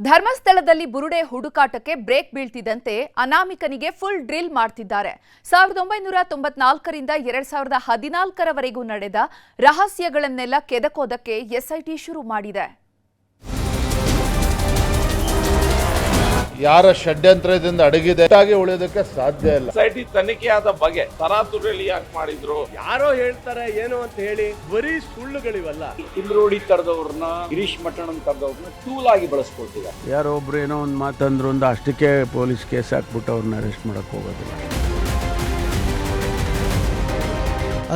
ಧರ್ಮಸ್ಥಳದಲ್ಲಿ ಬುರುಡೆ ಹುಡುಕಾಟಕ್ಕೆ break ಬೀಳ್ತಿದ್ದಂತೆ ಅನಾಮಿಕನಿಗೆ full drill ಮಾಡ್ತಿದ್ದಾರೆ. 1994ರಿಂದ 2014ರವರೆಗೂ ನಡೆದ ರಹಸ್ಯಗಳನ್ನೆಲ್ಲ ಕೆದಕೋದಕ್ಕೆ ಎಸ್ಐಟಿ ಶುರು ಮಾಡಿದೆ. ಯಾರ ಷಡ್ಯಂತ್ರದಿಂದ ಅಡಗಿದೆ ಉಳಿಯೋದಕ್ಕೆ ಸಾಧ್ಯ ಇಲ್ಲ. ಎಸ್ಐಟಿ ತನಿಖೆಯಾದ ಬಗೆ ತರಾತುರಿಯಲ್ಲಿ ಯಾಕೆ ಮಾಡಿದ್ರು, ಯಾರೋ ಹೇಳ್ತಾರೆ ಏನೋ ಅಂತ ಹೇಳಿ ಬರೀ ಸುಳ್ಳುಗಳಿವಲ್ಲ. ಇಂದ್ರೋಡಿ ತರದವ್ರನ್ನ, ಗಿರೀಶ್ ಮಠಣನ್ ತರದವ್ರನ್ನ ಟೂಲ್ ಆಗಿ ಬಳಸ್ಕೊಳ್ತಿದ್ದಾರೆ. ಯಾರೋ ಒಬ್ರು ಏನೋ ಒಂದು ಮಾತಂದ್ರು ಒಂದು ಅಷ್ಟಕ್ಕೆ ಪೊಲೀಸ್ ಕೇಸ್ ಹಾಕ್ಬಿಟ್ಟು ಅವ್ರನ್ನ ಅರೆಸ್ಟ್ ಮಾಡಕ್ ಹೋಗೋದಿಲ್ಲ.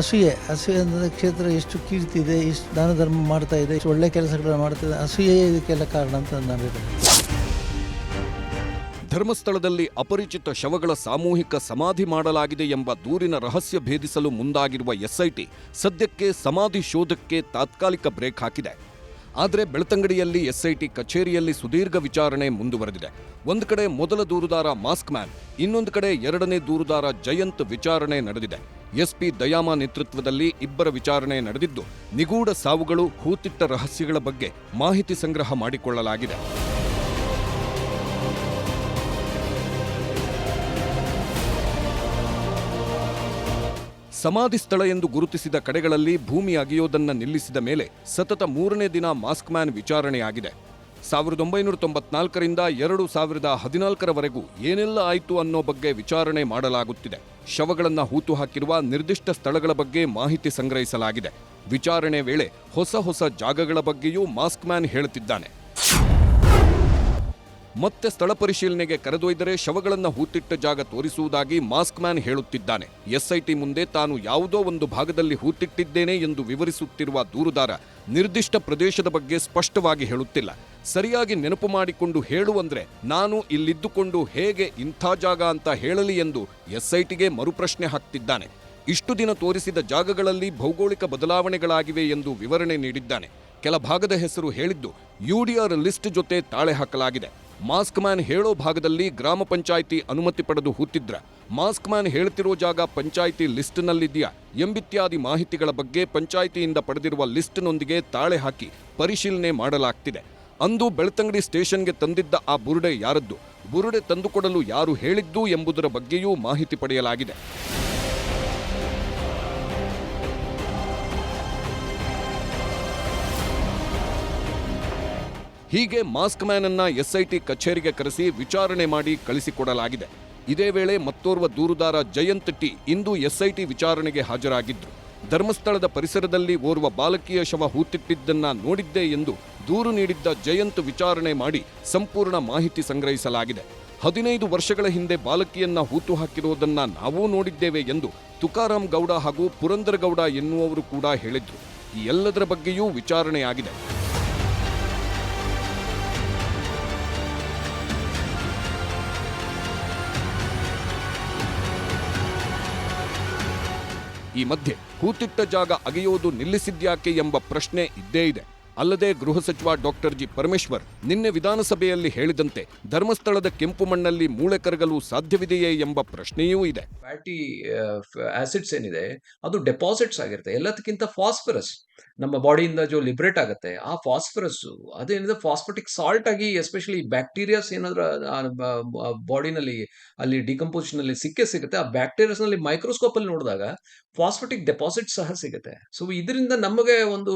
ಅಸೂಯೆ ಅನ್ನೋದ ಕ್ಷೇತ್ರ ಎಷ್ಟು ಕೀರ್ತಿದೆ, ಎಷ್ಟು ದಾನ ಧರ್ಮ ಮಾಡ್ತಾ ಇದೆ, ಎಷ್ಟು ಒಳ್ಳೆ ಕೆಲಸಗಳನ್ನ ಮಾಡ್ತಾ ಇದೆ. ಅಸೂಯೆ ಇದಕ್ಕೆಲ್ಲ ಕಾರಣ ಅಂತ ನಾನು ಹೇಳ್ತೀನಿ. ಧರ್ಮಸ್ಥಳದಲ್ಲಿ ಅಪರಿಚಿತ ಶವಗಳ ಸಾಮೂಹಿಕ ಸಮಾಧಿ ಮಾಡಲಾಗಿದೆ ಎಂಬ ದೂರಿನ ರಹಸ್ಯ ಭೇದಿಸಲು ಮುಂದಾಗಿರುವ ಎಸ್ಐಟಿ ಸದ್ಯಕ್ಕೆ ಸಮಾಧಿ ಶೋಧಕ್ಕೆ ತಾತ್ಕಾಲಿಕ ಬ್ರೇಕ್ ಹಾಕಿದೆ. ಆದರೆ ಬೆಳ್ತಂಗಡಿಯಲ್ಲಿ ಎಸ್ಐಟಿ ಕಚೇರಿಯಲ್ಲಿ ಸುದೀರ್ಘ ವಿಚಾರಣೆ ಮುಂದುವರೆದಿದೆ. ಒಂದು ಕಡೆ ಮೊದಲ ದೂರುದಾರ ಮಾಸ್ಕ್ ಮ್ಯಾನ್, ಇನ್ನೊಂದು ಕಡೆ ಎರಡನೇ ದೂರುದಾರ ಜಯಂತ್ ವಿಚಾರಣೆ ನಡೆದಿದೆ. ಎಸ್ಪಿ ದಯಾಮ ನೇತೃತ್ವದಲ್ಲಿ ಇಬ್ಬರ ವಿಚಾರಣೆ ನಡೆದಿದ್ದು, ನಿಗೂಢ ಸಾವುಗಳು, ಹೂತಿಟ್ಟ ರಹಸ್ಯಗಳ ಬಗ್ಗೆ ಮಾಹಿತಿ ಸಂಗ್ರಹ ಮಾಡಿಕೊಳ್ಳಲಾಗಿದೆ. ಸಮಾಧಿ ಸ್ಥಳ ಎಂದು ಗುರುತಿಸಿದ ಕಡೆಗಳಲ್ಲಿ ಭೂಮಿ ಅಗೆಯೋದನ್ನ ನಿಲ್ಲಿಸಿದ ಮೇಲೆ ಸತತ 3ನೇ ದಿನ ಮಾಸ್ಕ್ ಮ್ಯಾನ್ ವಿಚಾರಣೆಯಾಗಿದೆ. 1994ರಿಂದ 2014ರವರೆಗೂ ಏನೆಲ್ಲ ಆಯಿತು ಅನ್ನೋ ಬಗ್ಗೆ ವಿಚಾರಣೆ ಮಾಡಲಾಗುತ್ತಿದೆ. ಶವಗಳನ್ನು ಹೂತು ಹಾಕಿರುವ ನಿರ್ದಿಷ್ಟ ಸ್ಥಳಗಳ ಬಗ್ಗೆ ಮಾಹಿತಿ ಸಂಗ್ರಹಿಸಲಾಗಿದೆ. ವಿಚಾರಣೆ ವೇಳೆ ಹೊಸ ಜಾಗಗಳ ಬಗ್ಗೆಯೂ ಮಾಸ್ಕ್ ಮ್ಯಾನ್ ಹೇಳುತ್ತಿದ್ದಾನೆ. ಮತ್ತೆ ಸ್ಥಳ ಪರಿಶೀಲನೆಗೆ ಕರೆದೊಯ್ದರೆ ಶವಗಳನ್ನು ಹೂತಿಟ್ಟ ಜಾಗ ತೋರಿಸುವುದಾಗಿ ಮಾಸ್ಕ್ ಮ್ಯಾನ್ ಹೇಳುತ್ತಿದ್ದಾನೆ. ಎಸ್ಐಟಿ ಮುಂದೆ ತಾನು ಯಾವುದೋ ಒಂದು ಭಾಗದಲ್ಲಿ ಹೂತಿಟ್ಟಿದ್ದೇನೆ ಎಂದು ವಿವರಿಸುತ್ತಿರುವ ದೂರುದಾರ ನಿರ್ದಿಷ್ಟ ಪ್ರದೇಶದ ಬಗ್ಗೆ ಸ್ಪಷ್ಟವಾಗಿ ಹೇಳುತ್ತಿಲ್ಲ. ಸರಿಯಾಗಿ ನೆನಪು ಮಾಡಿಕೊಂಡು ಹೇಳುವಂದ್ರೆ ನಾನು ಇಲ್ಲಿದ್ದುಕೊಂಡು ಹೇಗೆ ಇಂಥ ಜಾಗ ಅಂತ ಹೇಳಲಿ ಎಂದು ಎಸ್ಐಟಿಗೆ ಮರುಪ್ರಶ್ನೆ ಹಾಕ್ತಿದ್ದಾನೆ. ಇಷ್ಟು ದಿನ ತೋರಿಸಿದ ಜಾಗಗಳಲ್ಲಿ ಭೌಗೋಳಿಕ ಬದಲಾವಣೆಗಳಾಗಿವೆ ಎಂದು ವಿವರಣೆ ನೀಡಿದ್ದಾನೆ. ಕೆಲ ಭಾಗದ ಹೆಸರು ಹೇಳಿದ್ದು ಯುಡಿಆರ್ ಲಿಸ್ಟ್ ಜೊತೆ ತಾಳೆ ಹಾಕಲಾಗಿದೆ. ಮಾಸ್ಕ್ ಮ್ಯಾನ್ ಹೇಳೋ ಭಾಗದಲ್ಲಿ ಗ್ರಾಮ ಪಂಚಾಯಿತಿ ಅನುಮತಿ ಪಡೆದು ಹೂತಿದ್ರ, ಮಾಸ್ಕ್ ಮ್ಯಾನ್ ಹೇಳ್ತಿರೋ ಜಾಗ ಪಂಚಾಯಿತಿ ಲಿಸ್ಟ್ನಲ್ಲಿದೆಯಾ ಎಂಬಿತ್ಯಾದಿ ಮಾಹಿತಿಗಳ ಬಗ್ಗೆ ಪಂಚಾಯಿತಿಯಿಂದ ಪಡೆದಿರುವ ಲಿಸ್ಟ್ನೊಂದಿಗೆ ತಾಳೆ ಹಾಕಿ ಪರಿಶೀಲನೆ ಮಾಡಲಾಗ್ತಿದೆ. ಅಂದು ಬೆಳ್ತಂಗಡಿ ಸ್ಟೇಷನ್ಗೆ ತಂದಿದ್ದ ಆ ಬುರುಡೆ ಯಾರದ್ದು, ಬುರುಡೆ ತಂದುಕೊಡಲು ಯಾರು ಹೇಳಿದ್ದು ಎಂಬುದರ ಬಗ್ಗೆಯೂ ಮಾಹಿತಿ ಪಡೆಯಲಾಗಿದೆ. ಹೀಗೆ ಮಾಸ್ಕ್ ಮ್ಯಾನ್ ಅನ್ನ ಎಸ್ಐಟಿ ಕಚೇರಿಗೆ ಕರೆಸಿ ವಿಚಾರಣೆ ಮಾಡಿ ಕಳಿಸಿಕೊಡಲಾಗಿದೆ. ಇದೇ ವೇಳೆ ಮತ್ತೋರ್ವ ದೂರುದಾರ ಜಯಂತ್ ಟಿ ಇಂದು ಎಸ್ಐಟಿ ವಿಚಾರಣೆಗೆ ಹಾಜರಾಗಿದ್ರು. ಧರ್ಮಸ್ಥಳದ ಪರಿಸರದಲ್ಲಿ ಓರ್ವ ಬಾಲಕಿಯ ಶವ ಹೂತಿಟ್ಟಿದ್ದನ್ನ ನೋಡಿದ್ದೆ ಎಂದು ದೂರು ನೀಡಿದ್ದ ಜಯಂತ್ ವಿಚಾರಣೆ ಮಾಡಿ ಸಂಪೂರ್ಣ ಮಾಹಿತಿ ಸಂಗ್ರಹಿಸಲಾಗಿದೆ. 15 ವರ್ಷಗಳ ಹಿಂದೆ ಬಾಲಕಿಯನ್ನ ಹೂತು ಹಾಕಿರುವುದನ್ನ ನಾವೂ ನೋಡಿದ್ದೇವೆ ಎಂದು ತುಕಾರಾಂ ಗೌಡ ಹಾಗೂ ಪುರಂದರ ಗೌಡ ಎನ್ನುವವರು ಕೂಡ ಹೇಳಿದ್ರು. ಈ ಎಲ್ಲದರ ಬಗ್ಗೆಯೂ ವಿಚಾರಣೆಯಾಗಿದೆ. ಈ ಮಧ್ಯೆ ಹೂತಿಟ್ಟ ಜಾಗ ಅಗೆಯೋದು ನಿಲ್ಲಿಸಿದ್ಯಾಕೆ ಎಂಬ ಪ್ರಶ್ನೆ ಇದ್ದೇ ಇದೆ. ಅಲ್ಲದೆ ಗೃಹ ಸಚಿವ ಡಾಕ್ಟರ್ ಜಿ ಪರಮೇಶ್ವರ್ ನಿನ್ನೆ ವಿಧಾನಸಭೆಯಲ್ಲಿ ಹೇಳಿದಂತೆ ಧರ್ಮಸ್ಥಳದ ಕೆಂಪು ಮಣ್ಣಲ್ಲಿ ಮೂಳೆ ಕರಗಲು ಸಾಧ್ಯವಿದೆಯೇ ಎಂಬ ಪ್ರಶ್ನೆಯೂ ಇದೆ. ಫ್ಯಾಟಿ ಆಸಿಡ್ಸ್ ಏನಿದೆ ಅದು ಡೆಪಾಸಿಟ್ಸ್ ಆಗಿರುತ್ತೆ. ಎಲ್ಲದಕ್ಕಿಂತ ಫಾಸ್ಫರಸ್ ನಮ್ಮ ಬಾಡಿಯಿಂದ ಲಿಬ್ರೇಟ್ ಆಗುತ್ತೆ. ಆ ಫಾಸ್ಫರಸ್ ಅದೇನಿದೆ ಫಾಸ್ಫಟಿಕ್ ಸಾಲ್ಟ್ ಆಗಿ ಎಸ್ಪೆಷಲಿ ಬ್ಯಾಕ್ಟೀರಿಯಾಸ್ ಏನಾದ್ರೂ ಬಾಡಿನಲ್ಲಿ ಅಲ್ಲಿ ಡಿಕಂಪೋಸಿಷನ್ ಅಲ್ಲಿ ಸಿಗುತ್ತೆ. ಆ ಬ್ಯಾಕ್ಟೀರಿಯಾಸ್ ನಲ್ಲಿ ಮೈಕ್ರೋಸ್ಕೋಪ್ ಅಲ್ಲಿ ನೋಡಿದಾಗ ಫಾಸ್ಫಟಿಕ್ ಡೆಪಾಸಿಟ್ ಸಹ ಸಿಗುತ್ತೆ. ಸೊ ಇದರಿಂದ ನಮಗೆ ಒಂದು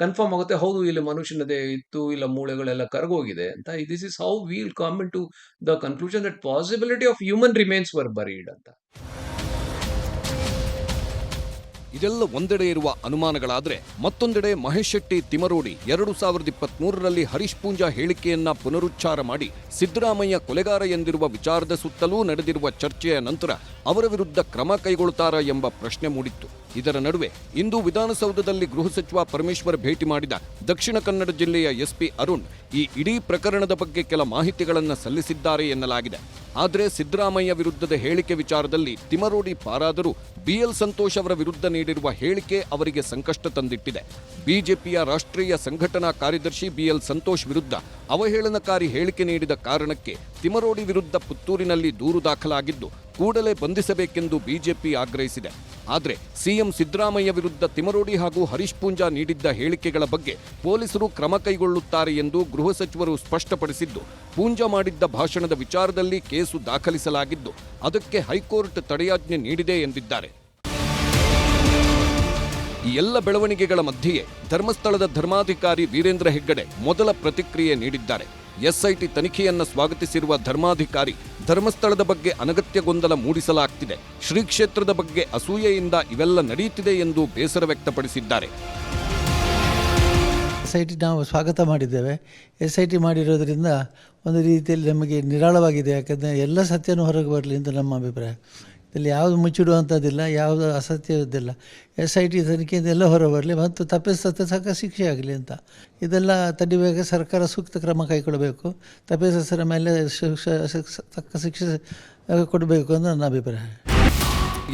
ಕನ್ಫರ್ಮ್ ಆಗುತ್ತೆ, ಹೌದು ಇಲ್ಲಿ ಮನುಷ್ಯನದೇ ಇತ್ತು, ಇಲ್ಲ ಮೂಳೆಗಳೆಲ್ಲ ಕರಗೋಗಿದೆ ಅಂತ. This is how we will come in to the conclusion that possibility of human remains were buried ಅಂತ. ಇದೆಲ್ಲ ಒಂದೆಡೆ ಇರುವ ಅನುಮಾನಗಳಾದ್ರೆ ಮತ್ತೊಂದೆಡೆ ಮಹೇಶ್ ಶೆಟ್ಟಿ ತಿಮರೋಡಿ 2023ರಲ್ಲಿ ಹರೀಶ್ ಪೂಂಜಾ ಹೇಳಿಕೆಯನ್ನ ಪುನರುಚ್ಚಾರ ಮಾಡಿ ಸಿದ್ದರಾಮಯ್ಯ ಕೊಲೆಗಾರ ಎಂದಿರುವ ವಿಚಾರದ ಸುತ್ತಲೂ ನಡೆದಿರುವ ಚರ್ಚೆಯ ನಂತರ ಅವರ ವಿರುದ್ಧ ಕ್ರಮ ಕೈಗೊಳ್ಳುತ್ತಾರಾ ಎಂಬ ಪ್ರಶ್ನೆ ಮೂಡಿತ್ತು. ಇದರ ನಡುವೆ ಇಂದು ವಿಧಾನಸೌಧದಲ್ಲಿ ಗೃಹ ಸಚಿವ ಪರಮೇಶ್ವರ್ ಭೇಟಿ ಮಾಡಿದ ದಕ್ಷಿಣ ಕನ್ನಡ ಜಿಲ್ಲೆಯ ಎಸ್ಪಿ ಅರುಣ್ ಈ ಇಡೀ ಪ್ರಕರಣದ ಬಗ್ಗೆ ಕೆಲ ಮಾಹಿತಿಗಳನ್ನು ಸಲ್ಲಿಸಿದ್ದಾರೆ ಎನ್ನಲಾಗಿದೆ. ಆದರೆ ಸಿದ್ದರಾಮಯ್ಯ ವಿರುದ್ಧದ ಹೇಳಿಕೆ ವಿಚಾರದಲ್ಲಿ ತಿಮರೋಡಿ ಪಾರಾದರೂ ಬಿಎಲ್ ಸಂತೋಷ್ ಅವರ ವಿರುದ್ಧ ನೀಡಿರುವ ಹೇಳಿಕೆ ಅವರಿಗೆ ಸಂಕಷ್ಟ ತಂದಿಟ್ಟಿದೆ. ಬಿಜೆಪಿಯ ರಾಷ್ಟ್ರೀಯ ಸಂಘಟನಾ ಕಾರ್ಯದರ್ಶಿ ಬಿಎಲ್ ಸಂತೋಷ್ ವಿರುದ್ಧ ಅವಹೇಳನಕಾರಿ ಹೇಳಿಕೆ ನೀಡಿದ ಕಾರಣಕ್ಕೆ ತಿಮರೋಡಿ ವಿರುದ್ಧ ಪುತ್ತೂರಿನಲ್ಲಿ ದೂರು ದಾಖಲಾಗಿದ್ದು ಕೂಡಲೇ ಬಂಧಿಸಬೇಕೆಂದು ಬಿಜೆಪಿ ಆಗ್ರಹಿಸಿದೆ. ಆದರೆ ಸಿಎಂ ಸಿದ್ದರಾಮಯ್ಯ ವಿರುದ್ಧ ತಿಮರೋಡಿ ಹಾಗೂ ಹರೀಶ್ ಪೂಂಜಾ ನೀಡಿದ್ದ ಹೇಳಿಕೆಗಳ ಬಗ್ಗೆ ಪೊಲೀಸರು ಕ್ರಮ ಕೈಗೊಳ್ಳುತ್ತಾರೆ ಎಂದು ಗೃಹ ಸಚಿವರು ಸ್ಪಷ್ಟಪಡಿಸಿದ್ದು, ಪೂಂಜಾ ಮಾಡಿದ್ದ ಭಾಷಣದ ವಿಚಾರದಲ್ಲಿ ಕೇಸು ದಾಖಲಿಸಲಾಗಿದ್ದು ಅದಕ್ಕೆ ಹೈಕೋರ್ಟ್ ತಡೆಯಾಜ್ಞೆ ನೀಡಿದೆ ಎಂದಿದ್ದಾರೆ. ಈ ಎಲ್ಲ ಬೆಳವಣಿಗೆಗಳ ಮಧ್ಯೆಯೇ ಧರ್ಮಸ್ಥಳದ ಧರ್ಮಾಧಿಕಾರಿ ವೀರೇಂದ್ರ ಹೆಗ್ಗಡೆ ಮೊದಲ ಪ್ರತಿಕ್ರಿಯೆ ನೀಡಿದ್ದಾರೆ. ಎಸ್ಐಟಿ ತನಿಖೆಯನ್ನ ಸ್ವಾಗತಿಸಿರುವ ಧರ್ಮಾಧಿಕಾರಿ, ಧರ್ಮಸ್ಥಳದ ಬಗ್ಗೆ ಅನಗತ್ಯ ಗೊಂದಲ ಮೂಡಿಸಲಾಗ್ತಿದೆ, ಶ್ರೀ ಕ್ಷೇತ್ರದ ಬಗ್ಗೆ ಅಸೂಯೆಯಿಂದ ಇವೆಲ್ಲ ನಡೆಯುತ್ತಿದೆ ಎಂದು ಬೇಸರ ವ್ಯಕ್ತಪಡಿಸಿದ್ದಾರೆ. SIT ನಾವು ಸ್ವಾಗತ ಮಾಡಿದ್ದೇವೆ. SIT ಮಾಡಿರೋದ್ರಿಂದ ಒಂದು ರೀತಿಯಲ್ಲಿ ನಮಗೆ ನಿರಾಳವಾಗಿದೆ, ಯಾಕಂದರೆ ಎಲ್ಲ ಸತ್ಯನೂ ಹೊರಗೆ ಬರಲಿ ಅಂತ ನಮ್ಮ ಅಭಿಪ್ರಾಯ. ಇಲ್ಲಿ ಯಾವುದು ಮುಚ್ಚಿಡುವಂಥದ್ದಿಲ್ಲ, ಯಾವುದು ಅಸತ್ಯವಿದ್ದಿಲ್ಲ. SIT ತನಿಖೆಯಿಂದ ಎಲ್ಲ ಹೊರ ಬರಲಿ ಮತ್ತು ತಪ್ಪಿಸಿದ ತಕ್ಕ ಶಿಕ್ಷೆ ಆಗಲಿ ಅಂತ. ಇದೆಲ್ಲ ತಡಿಬೇಕು, ಸರ್ಕಾರ ಸೂಕ್ತ ಕ್ರಮ ಕೈಗೊಳ್ಳಬೇಕು, ತಪ್ಪಿಸರ ಮೇಲೆ ತಕ್ಕ ಶಿಕ್ಷೆ ಕೊಡಬೇಕು ಅಂತ ನನ್ನ ಅಭಿಪ್ರಾಯ.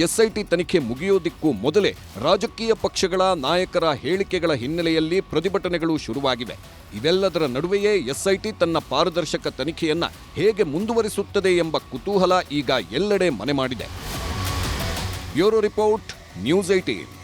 ಎಸ್ಐಟಿ ತನಿಖೆ ಮುಗಿಯೋದಿಕ್ಕೂ ಮೊದಲೇ ರಾಜಕೀಯ ಪಕ್ಷಗಳ ನಾಯಕರ ಹೇಳಿಕೆಗಳ ಹಿನ್ನೆಲೆಯಲ್ಲಿ ಪ್ರತಿಭಟನೆಗಳು ಶುರುವಾಗಿವೆ. ಇವೆಲ್ಲದರ ನಡುವೆಯೇ ಎಸ್ಐಟಿ ತನ್ನ ಪಾರದರ್ಶಕ ತನಿಖೆಯನ್ನ ಹೇಗೆ ಮುಂದುವರಿಸುತ್ತದೆ ಎಂಬ ಕುತೂಹಲ ಈಗ ಎಲ್ಲೆಡೆ ಮನೆ ಮಾಡಿದೆ. Bureau report, news 18.